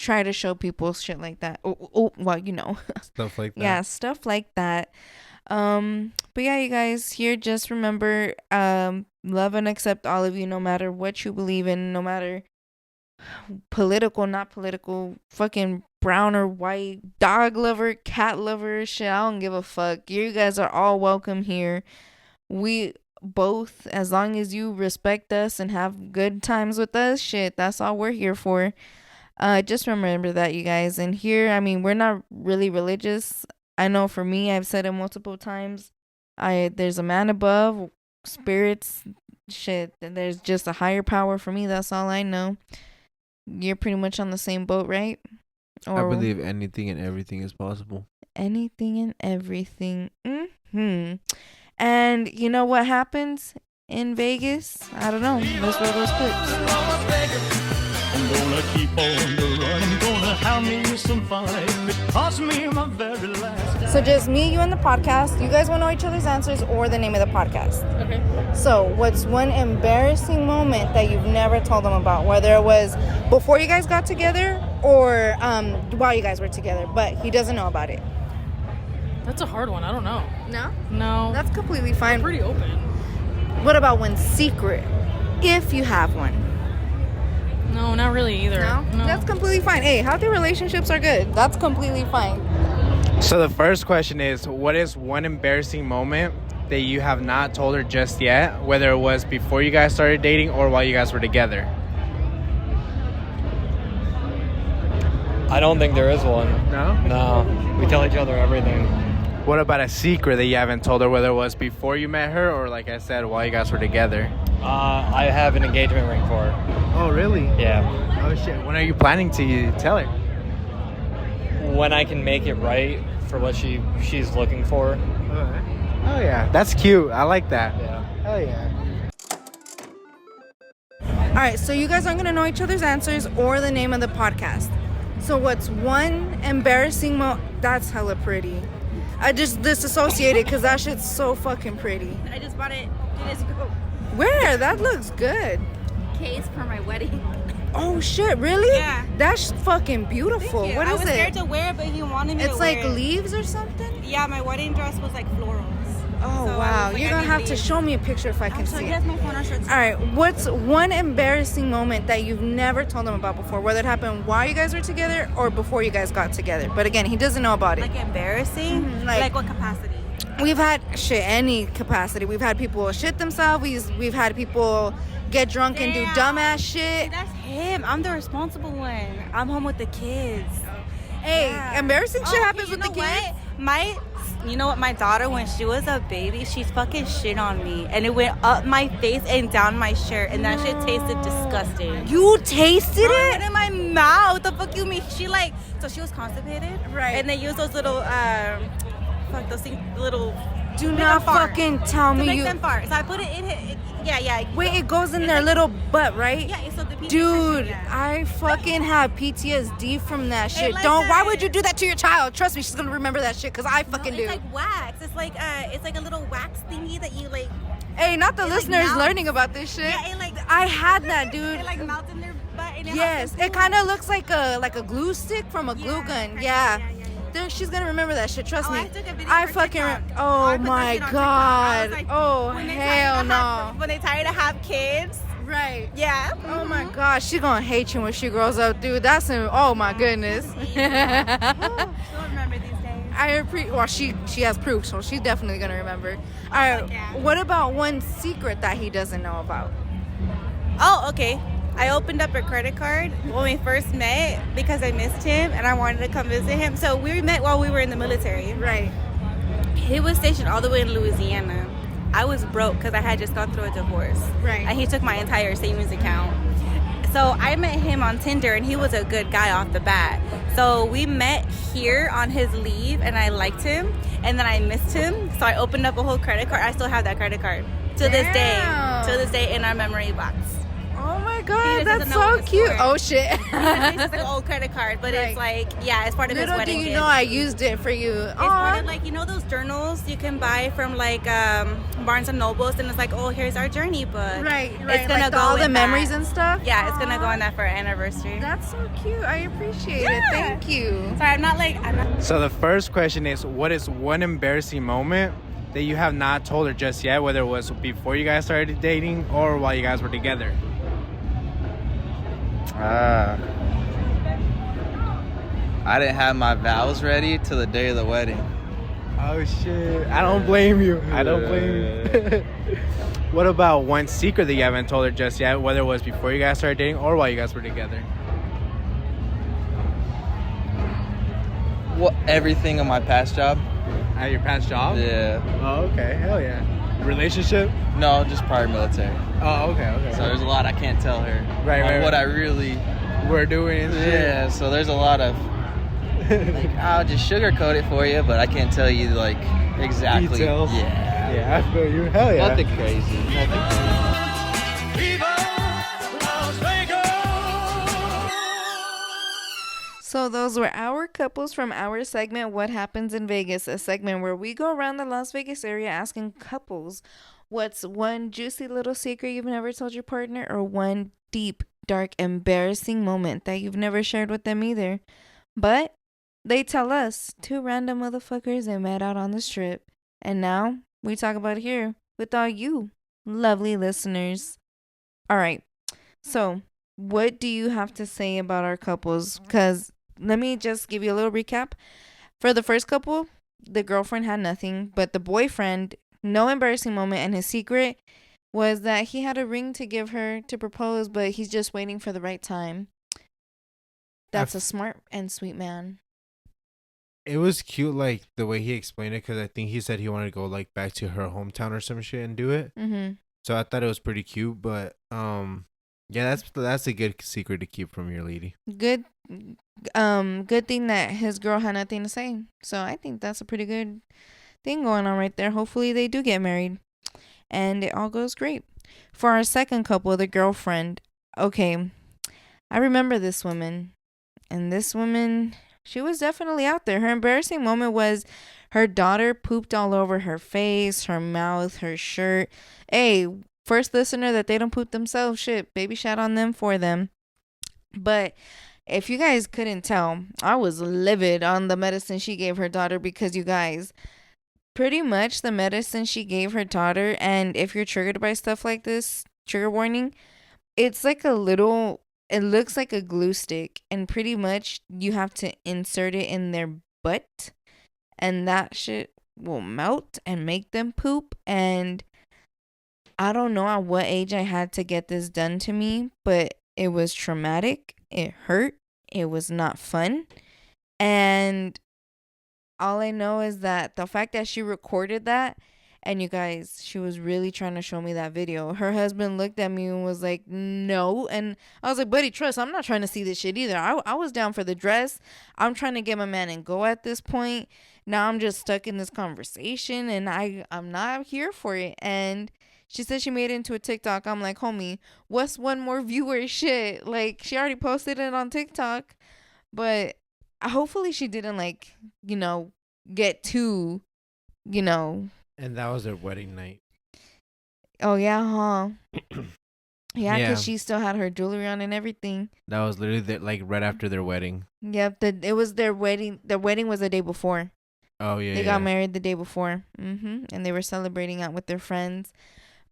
try to show people shit like that. Well, you know, stuff like that. Yeah, stuff like that. But yeah, you guys, here, just remember, love and accept all of you, no matter what you believe in, no matter political, not political, fucking brown or white, dog lover, cat lover, shit, I don't give a fuck. You guys are all welcome here. We both, as long as you respect us and have good times with us, shit, that's all we're here for. Just remember that, you guys. And here, I mean, we're not really religious. I know for me, I've said it multiple times. There's a man above, spirits, shit, and there's just a higher power for me. That's all I know. You're pretty much on the same boat, right? Or I believe anything and everything is possible. Anything and everything. And you know what happens in Vegas? I don't know. Let's roll those clips. I'm gonna keep on the run. I'm gonna have me some fun. It cost me my very last. So just me, you, and the podcast. You guys want to know each other's answers or the name of the podcast. Okay. So what's one embarrassing moment that you've never told them about? Whether it was before you guys got together or while you guys were together, but he doesn't know about it. That's a hard one. I don't know. No? No. That's completely fine. I'm pretty open. What about one secret, if you have one? No, not really either. No? That's completely fine. Hey, healthy relationships are good. That's completely fine. So the first question is, what is one embarrassing moment that you have not told her just yet, whether it was before you guys started dating or while you guys were together? I don't think there is one. No? No. We tell each other everything. What about a secret that you haven't told her, whether it was before you met her or, like I said, while you guys were together? I have an engagement ring for her. Oh, really? Yeah. Oh, shit. When are you planning to tell her? When I can make it right for what she's looking for. Oh, yeah. That's cute. I like that. Yeah. Oh, yeah. All right, so you guys aren't going to know each other's answers or the name of the podcast. So what's one embarrassing That's hella pretty. I just disassociated because that shit's so fucking pretty. I just bought it 2 days ago. Where? That looks good. Case for my wedding. Oh shit, really? Yeah. That's fucking beautiful. Thank you. What is I was it? scared to wear it, but he wanted me to It's wear like it. leaves or something? Yeah, my wedding dress was like florals. Oh, So wow. I was like, You're I going to need have to leaves. show me a picture if I can So see he it. has my phone on shirt. All right, what's one embarrassing moment that you've never told him about before, whether it happened while you guys were together or before you guys got together? But again, he doesn't know about it. Like embarrassing? like what capacity? We've had any capacity. We've had people shit themselves. We've had people get drunk and do dumbass shit. That's him. I'm the responsible one. I'm home with the kids. Hey, embarrassing shit happens with the kids. You know what? My daughter, when she was a baby, she fucking shit on me, and it went up my face and down my shirt, and that shit tasted disgusting. You tasted It it? in my mouth. The fuck you mean? So she was constipated, Right. And they use those little those things, little. Do make not them fart. fucking tell To me make you. them fart. So I put it in it. Yeah. Wait, it goes in their little butt, right? Yeah. So the Dude, yeah. I fucking have PTSD from that shit. like Don't. Why that. would you do that to your child? Trust me, she's gonna remember that shit because I fucking It's do. like wax. It's like a little wax thingy that you like. Hey, not the it, like, listeners melts. learning about this shit. Yeah, it like. I had that, dude. It like melts in their butt. And Yes, it kind of looks like a glue stick from a glue gun. kinda, Yeah. yeah. She's gonna remember that shit. Trust me. I took a video I for fucking. TikTok. Oh I put that my shit on TikTok. I god. was like, Oh when they hell tired to no. have- When they tired to have kids. Right. Yeah. Oh my gosh, she's gonna hate you when she grows up, dude. That's oh my goodness. She'll remember these days. Well, she has proof, so she's definitely gonna remember. All right. yeah. What about one secret that he doesn't know about? Oh, okay. I opened up a credit card when we first met because I missed him and I wanted to come visit him. So we met while we were in the military. Right. He was stationed all the way in Louisiana. I was broke because I had just gone through a divorce. Right. And he took my entire savings account. So I met him on Tinder, and he was a good guy off the bat. So we met here on his leave, and I liked him, and then I missed him. So I opened up a whole credit card. I still have that credit card to this day. To this day in our memory box. Oh my He God, just that's doesn't know so what it's cute. for. Oh shit. It's just like an old credit card, but Right. it's like, yeah, it's part of his Little do wedding you gift. know I used it for you. It's part of, like, you know those journals you can buy from like Barnes and Nobles, and it's like, oh, here's our journey book. Right. It's gonna like go all in the memories that. and stuff. Yeah, it's gonna go in that for our anniversary. That's so cute. I appreciate it. Thank you. Sorry, I'm not. So the first question is, what is one embarrassing moment that you have not told her just yet, whether it was before you guys started dating or while you guys were together? I didn't have my vows ready till the day of the wedding. Oh shit! I don't blame you. I don't blame you. What about one secret that you haven't told her just yet, whether it was before you guys started dating or while you guys were together? What, everything on my past job? At your past job? Yeah. Oh, okay. Hell yeah. Relationship? No, just prior military. Oh, okay. So there's a lot I can't tell her. Right. What I really. We're doing and shit. Yeah. So there's a lot of. Like, I'll just sugarcoat it for you, but I can't tell you like exactly. Details. Yeah. Yeah, I feel you. Hell yeah. Nothing crazy. Viva Las Vegas! So those were our couples from our segment, What Happens in Vegas, a segment where we go around the Las Vegas area asking couples what's one juicy little secret you've never told your partner, or one deep, dark, embarrassing moment that you've never shared with them either. But they tell us, two random motherfuckers they met out on the strip. And now we talk about it here with all you lovely listeners. All right. So what do you have to say about our couples? Because let me just give you a little recap. For the first couple, the girlfriend had nothing, but the boyfriend, no embarrassing moment, and his secret was that he had a ring to give her to propose, but he's just waiting for the right time. That's a smart and sweet man. It was cute, like the way he explained it, because I think he said he wanted to go like back to her hometown or some shit and do it. Mm-hmm. So I thought it was pretty cute, but yeah, that's a good secret to keep from your lady. Good thing that his girl had nothing to say. So I think that's a pretty good thing going on right there. Hopefully they do get married and it all goes great. For our second couple, the girlfriend. Okay, I remember this woman, and this woman, she was definitely out there. Her embarrassing moment was her daughter pooped all over her face, her mouth, her shirt. Hey, first listener that they don't poop themselves, shit, baby shout on them for them. But if you guys couldn't tell, I was livid on the medicine she gave her daughter, because you guys, pretty much the medicine she gave her daughter, and if you're triggered by stuff like this, trigger warning, it's like a little, it looks like a glue stick, and pretty much you have to insert it in their butt, and that shit will melt and make them poop. And I don't know at what age I had to get this done to me, but it was traumatic. It hurt. It was not fun. And all I know is that the fact that she recorded that, and you guys, she was really trying to show me that video. Her husband looked at me and was like, no. And I was like, buddy, trust, I'm not trying to see this shit either. I was down for the dress. I'm trying to get my man and go at this point. Now I'm just stuck in this conversation, and I'm not here for it. And she said she made it into a TikTok. I'm like, homie, what's one more viewer shit? Like, she already posted it on TikTok. But hopefully she didn't, like, get too, And that was their wedding night. Oh, yeah, huh? Yeah, Yeah. because she still had her jewelry on and everything. That was literally like right after their wedding. Yep, it was their wedding. Their wedding was the day before. Oh yeah. They got married the day before. And they were celebrating out with their friends.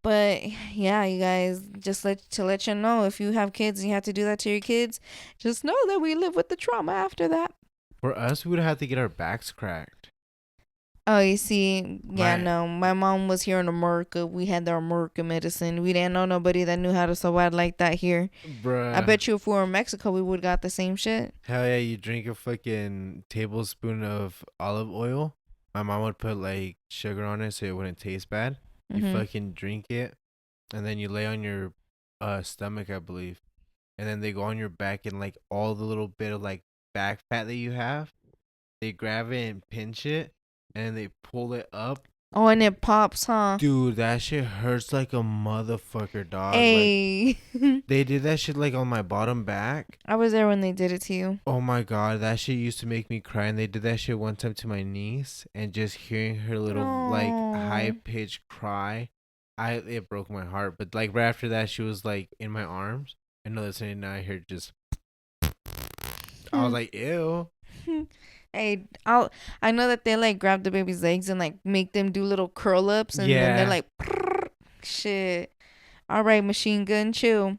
But yeah, you guys, just to let you know, if you have kids and you have to do that to your kids, just know that we live with the trauma after that. For us, we would have to get our backs cracked. Oh, you see, no. My mom was here in America. We had our America medicine. We didn't know nobody that knew how to survive like that here. Bruh. I bet you if we were in Mexico, we would got the same shit. Hell yeah, you drink a fucking tablespoon of olive oil My mom would put like sugar on it so it wouldn't taste bad. You Mhm. fucking drink it, and then you lay on your stomach, I believe, and then they go on your back and like all the little bit of like back fat that you have, they grab it and pinch it, and they pull it up. Oh, and it pops, huh? Dude, that shit hurts like a motherfucker, dog. Like, Hey. they did that shit like on my bottom back. I was there when they did it to you. Oh my god, that shit used to make me cry. And they did that shit one time to my niece, and just hearing her little like Aw. high pitched cry, it broke my heart. But like right after that, she was like in my arms, and all of a sudden I heard just. I was like, ew. Hey, I know that they like grab the baby's legs and like make them do little curl ups, and then they're Yeah. like, shit. All right, machine gun, chill.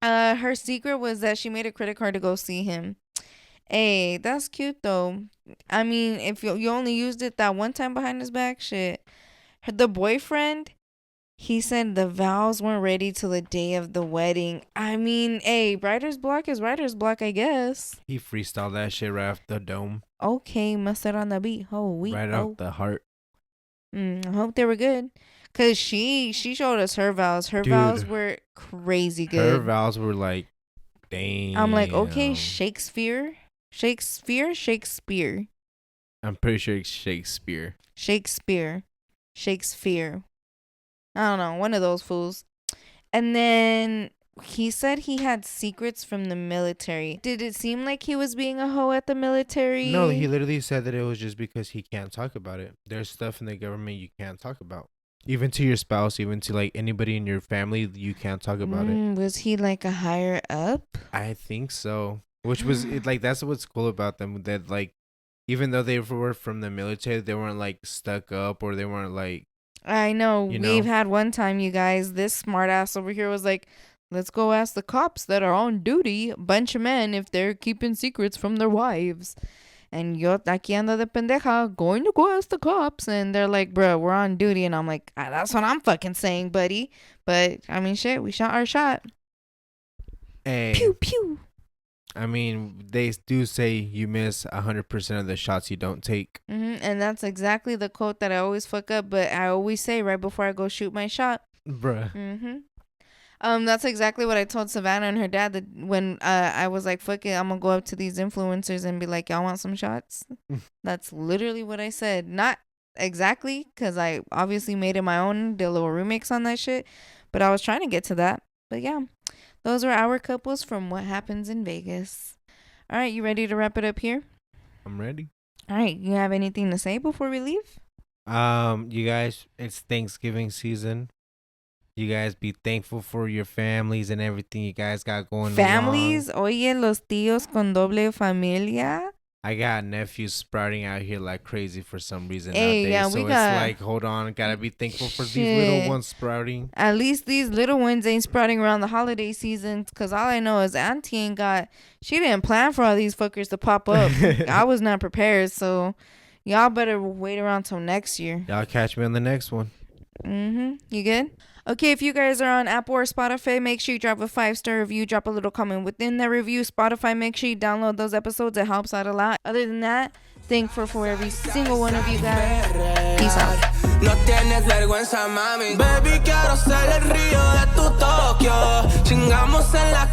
Her secret was that she made a credit card to go see him. Hey, that's cute though. I mean, if you only used it that one time behind his back, shit. The boyfriend, he said the vows weren't ready till the day of the wedding. I mean, hey, writer's block is writer's block, I guess. He freestyled that shit right off the dome, Okay, mustard on the beat. Oh, we right off the heart. I hope they were good. Cause she showed us her vows. Her Dude, vows were crazy Her good. vows were like, damn. I'm like, okay, Shakespeare. I'm pretty sure it's Shakespeare. Shakespeare. I don't know, one of those fools. And then he said he had secrets from the military. Did it seem like he was being a hoe at the military? No, he literally said that it was just because he can't talk about it. There's stuff in the government you can't talk about. Even to your spouse, even to like anybody in your family, you can't talk about it. Was he like a higher up? I think so. Which was like that's what's cool about them, that like even though they were from the military, they weren't like stuck up, or they weren't like, I know. you We've know? had one time, you guys, this smart ass over here was like, let's go ask the cops that are on duty, a bunch of men, if they're keeping secrets from their wives. And yo aquí ando de pendeja going to go ask the cops, and they're like, bro, we're on duty. And I'm like, that's what I'm fucking saying, buddy. But I mean, shit, we shot our shot. hey, Pew pew. I mean, they do say you miss 100% of the shots you don't take. And that's exactly the quote that I always fuck up, but I always say right before I go shoot my shot. Bruh. That's exactly what I told Savannah and her dad, that when I was like, fuck it, I'm gonna go up to these influencers and be like, y'all want some shots? That's literally what I said. Not exactly, because I obviously made it my own, did a little remix on that shit, but I was trying to get to that. But yeah, those are our couples from What Happens in Vegas. All right, you ready to wrap it up here? I'm ready. All right, you have anything to say before we leave? You guys, it's Thanksgiving season. You guys be thankful for your families and everything you guys got going Families, along. oye, los tíos con doble familia. I got nephews sprouting out here like crazy for some reason Hey, nowadays. yeah, So we it's got- like, hold on, gotta be thankful for these Shit. little ones sprouting. At least these little ones ain't sprouting around the holiday season, because all I know is Auntie ain't got, she didn't plan for all these fuckers to pop up. I was not prepared, so y'all better wait around till next year. Y'all catch me on the next one. You good? Okay, if you guys are on Apple or Spotify, make sure you drop a 5-star review, drop a little comment within the review. Spotify, make sure you download those episodes. It helps out a lot. Other than that, thankful for every single one of you guys. Peace out. No tienes vergüenza, mami. Baby, quiero ser el río de tu Tokio. Chingamos en la